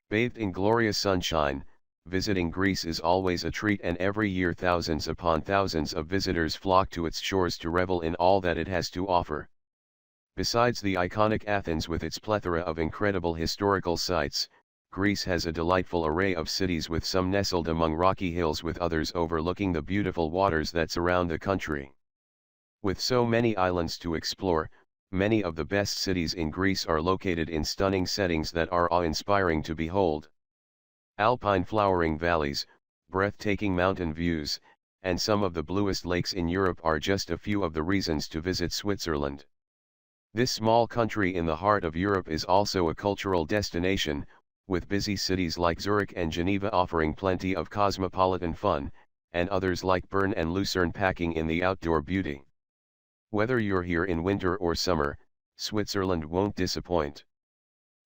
Bathed in glorious sunshine, visiting Greece is always a treat, and every year thousands upon thousands of visitors flock to its shores to revel in all that it has to offer. Besides the iconic Athens with its plethora of incredible historical sites, Greece has a delightful array of cities, with some nestled among rocky hills, with others overlooking the beautiful waters that surround the country. With so many islands to explore, many of the best cities in Greece are located in stunning settings that are awe-inspiring to behold. Alpine flowering valleys, breathtaking mountain views, and some of the bluest lakes in Europe are just a few of the reasons to visit Switzerland. This small country in the heart of Europe is also a cultural destination, with busy cities like Zurich and Geneva offering plenty of cosmopolitan fun, and others like Bern and Lucerne packing in the outdoor beauty. Whether you're here in winter or summer, Switzerland won't disappoint.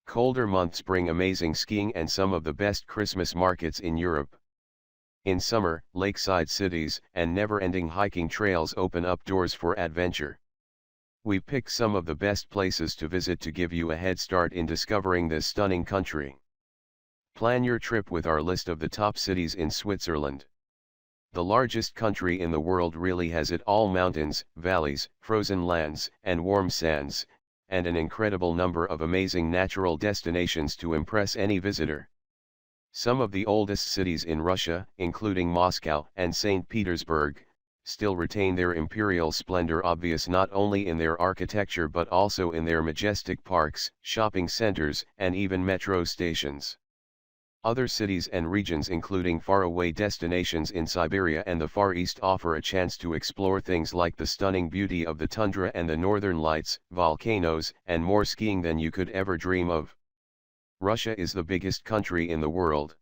Colder months bring amazing skiing and some of the best Christmas markets in Europe. In summer, lakeside cities and never-ending hiking trails open up doors for adventure. We've picked some of the best places to visit to give you a head start in discovering this stunning country. Plan your trip with our list of the top cities in Switzerland. The largest country in the world really has it all: mountains, valleys, frozen lands, and warm sands, and an incredible number of amazing natural destinations to impress any visitor. Some of the oldest cities in Russia, including Moscow and St. Petersburg, still retain their imperial splendor, obvious not only in their architecture but also in their majestic parks, shopping centers, and even metro stations. Other cities and regions, including faraway destinations in Siberia and the Far East, offer a chance to explore things like the stunning beauty of the tundra and the northern lights, volcanoes, and more skiing than you could ever dream of. Russia is the biggest country in the world.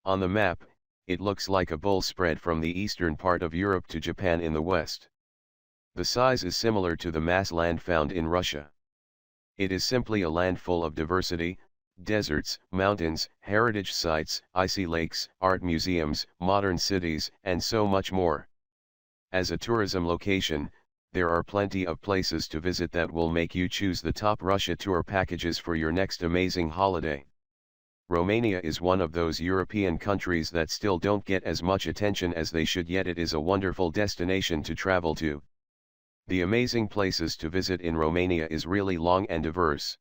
On the map, it looks like a bowl spread from the eastern part of Europe to Japan in the west. The size is similar to the mass land found in Russia. It is simply a land full of diversity: deserts, mountains, heritage sites, icy lakes, art museums, modern cities, and so much more. As a tourism location, there are plenty of places to visit that will make you choose the top Russia tour packages for your next amazing holiday. Romania is one of those European countries that still don't get as much attention as they should, yet it is a wonderful destination to travel to. The amazing places to visit in Romania is really long and diverse.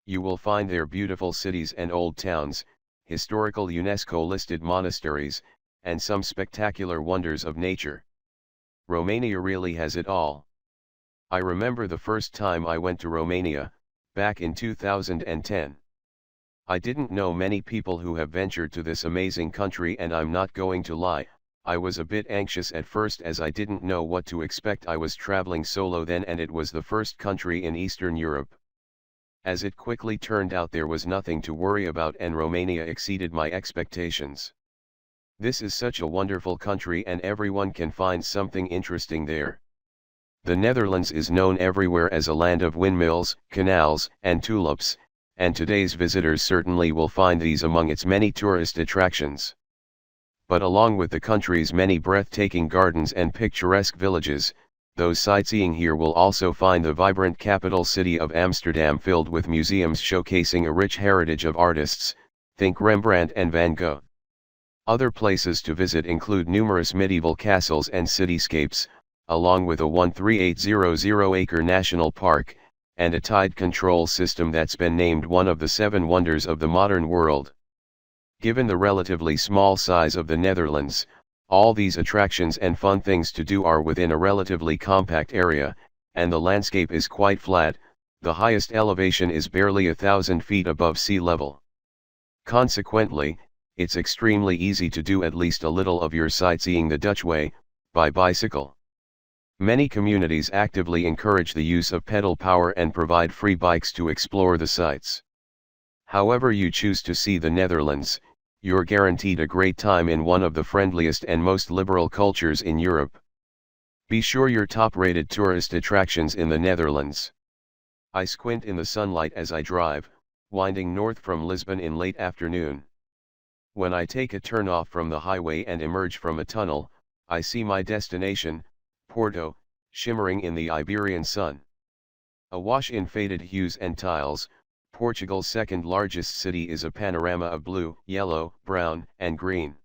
You will find there beautiful cities and old towns, historical UNESCO-listed monasteries, and some spectacular wonders of nature. Romania really has it all. I remember the first time I went to Romania, back in 2010. I didn't know many people who have ventured to this amazing country, and I'm not going to lie, I was a bit anxious at first as I didn't know what to expect. I was traveling solo then, and it was the first country in Eastern Europe. As it quickly turned out, there was nothing to worry about, and Romania exceeded my expectations. This is such a wonderful country, and everyone can find something interesting there. The Netherlands is known everywhere as a land of windmills, canals, and tulips, and today's visitors certainly will find these among its many tourist attractions. But along with the country's many breathtaking gardens and picturesque villages, those sightseeing here will also find the vibrant capital city of Amsterdam, filled with museums showcasing a rich heritage of artists, think Rembrandt and Van Gogh. Other places to visit include numerous medieval castles and cityscapes, along with a 13800-acre national park, and a tide control system that's been named one of the 7 wonders of the modern world. Given the relatively small size of the Netherlands, all these attractions and fun things to do are within a relatively compact area, and the landscape is quite flat. The highest elevation is barely 1,000 feet above sea level. Consequently, it's extremely easy to do at least a little of your sightseeing the Dutch way, by bicycle. Many communities actively encourage the use of pedal power and provide free bikes to explore the sites. However you choose to see the Netherlands, you're guaranteed a great time in one of the friendliest and most liberal cultures in Europe. Be sure your top-rated tourist attractions in the Netherlands. I squint in the sunlight as I drive, winding north from Lisbon in late afternoon. When I take a turn off from the highway and emerge from a tunnel, I see my destination, Porto, shimmering in the Iberian sun. Awash in faded hues and tiles, Portugal's second largest city is a panorama of blue, yellow, brown, and green.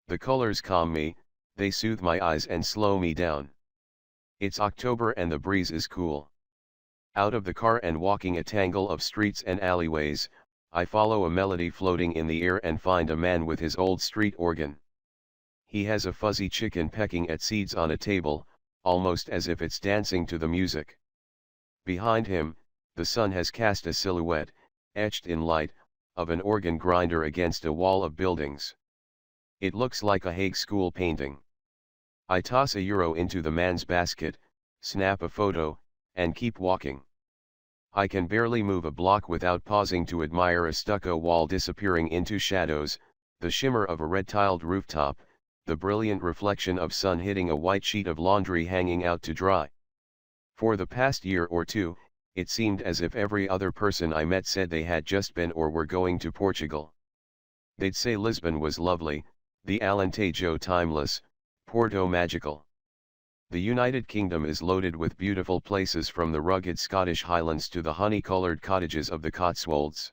The colors calm me, they soothe my eyes and slow me down. It's October and the breeze is cool. Out of the car and walking a tangle of streets and alleyways, I follow a melody floating in the air and find a man with his old street organ. He has a fuzzy chicken pecking at seeds on a table, almost as if it's dancing to the music. Behind him, the sun has cast a silhouette, etched in light, of an organ grinder against a wall of buildings. It looks like a Hague school painting. I toss €1 into the man's basket, snap a photo, and keep walking. I can barely move a block without pausing to admire a stucco wall disappearing into shadows, the shimmer of a red-tiled rooftop, the brilliant reflection of sun hitting a white sheet of laundry hanging out to dry. For the past year or two, it seemed as if every other person I met said they had just been or were going to Portugal. They'd say Lisbon was lovely, the Alentejo timeless, Porto magical. The United Kingdom is loaded with beautiful places from the rugged Scottish Highlands to the honey-colored cottages of the Cotswolds.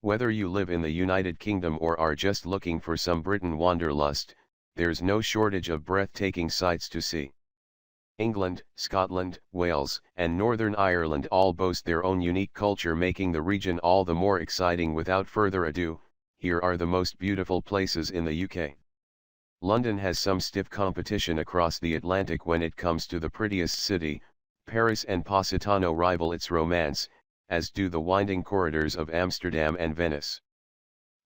Whether you live in the United Kingdom or are just looking for some Britain wanderlust, there's no shortage of breathtaking sights to see. England, Scotland, Wales, and Northern Ireland all boast their own unique culture, making the region all the more exciting. Without further ado, here are the most beautiful places in the UK. London has some stiff competition across the Atlantic when it comes to the prettiest city. Paris and Positano rival its romance, as do the winding corridors of Amsterdam and Venice.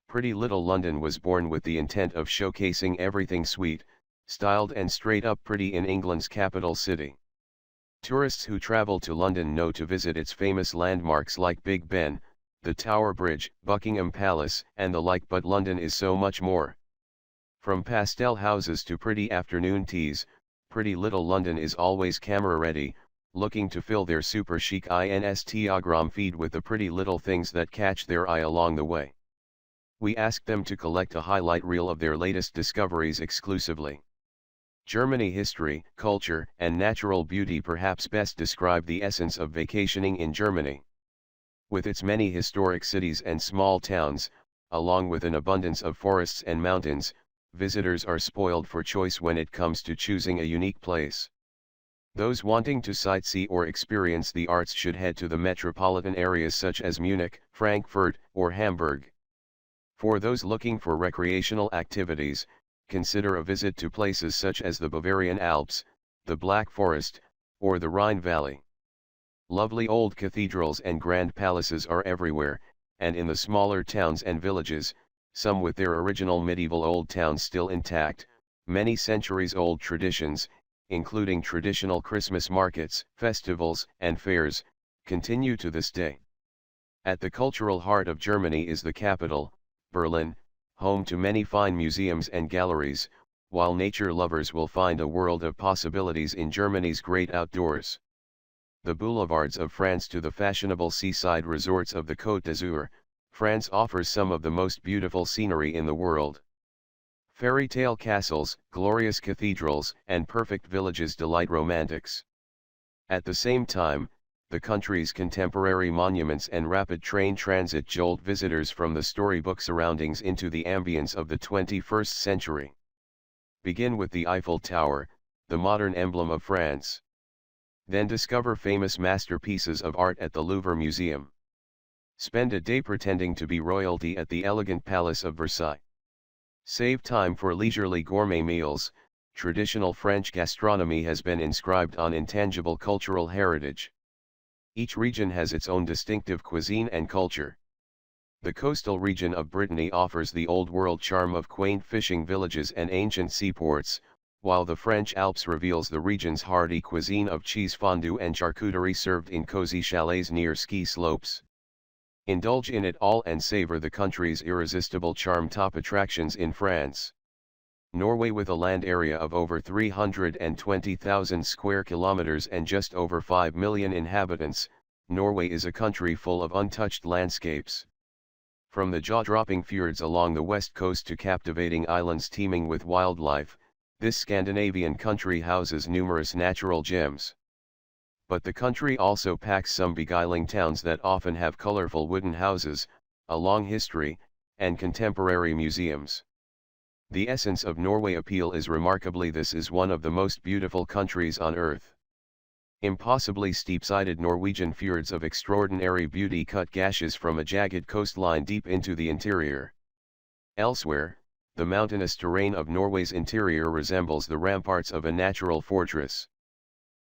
Pretty Little London was born with the intent of showcasing everything sweet, styled and straight-up pretty in England's capital city. Tourists who travel to London know to visit its famous landmarks like Big Ben, the Tower Bridge, Buckingham Palace, and the like, but London is so much more. From pastel houses to pretty afternoon teas, Pretty Little London is always camera-ready, looking to fill their super chic Instagram feed with the pretty little things that catch their eye along the way. We asked them to collect a highlight reel of their latest discoveries exclusively. Germany history, culture, and natural beauty perhaps best describe the essence of vacationing in Germany. With its many historic cities and small towns, along with an abundance of forests and mountains, visitors are spoiled for choice when it comes to choosing a unique place. Those wanting to sightsee or experience the arts should head to the metropolitan areas such as Munich, Frankfurt, or Hamburg. For those looking for recreational activities, consider a visit to places such as the Bavarian Alps, the Black Forest, or the Rhine Valley. Lovely old cathedrals and grand palaces are everywhere, and in the smaller towns and villages, some with their original medieval old towns still intact, many centuries-old traditions, including traditional Christmas markets, festivals, and fairs, continue to this day. At the cultural heart of Germany is the capital, Berlin, home to many fine museums and galleries, while nature lovers will find a world of possibilities in Germany's great outdoors. The boulevards of France to the fashionable seaside resorts of the Côte d'Azur, France offers some of the most beautiful scenery in the world. Fairy tale castles, glorious cathedrals, and perfect villages delight romantics. At the same time, the country's contemporary monuments and rapid train transit jolt visitors from the storybook surroundings into the ambience of the 21st century. Begin with the Eiffel Tower, the modern emblem of France. Then discover famous masterpieces of art at the Louvre Museum. Spend a day pretending to be royalty at the elegant Palace of Versailles. Save time for leisurely gourmet meals. Traditional French gastronomy has been inscribed on intangible cultural heritage. Each region has its own distinctive cuisine and culture. The coastal region of Brittany offers the old-world charm of quaint fishing villages and ancient seaports, while the French Alps reveals the region's hearty cuisine of cheese fondue and charcuterie served in cozy chalets near ski slopes. Indulge in it all and savor the country's irresistible charm. Top attractions in France. Norway, with a land area of over 320,000 square kilometers and just over 5 million inhabitants, Norway is a country full of untouched landscapes. From the jaw-dropping fjords along the west coast to captivating islands teeming with wildlife, this Scandinavian country houses numerous natural gems. but the country also packs some beguiling towns that often have colorful wooden houses, a long history, and contemporary museums. The essence of Norway appeal is remarkably this is one of the most beautiful countries on earth. Impossibly steep-sided Norwegian fjords of extraordinary beauty cut gashes from a jagged coastline deep into the interior. Elsewhere, the mountainous terrain of Norway's interior resembles the ramparts of a natural fortress.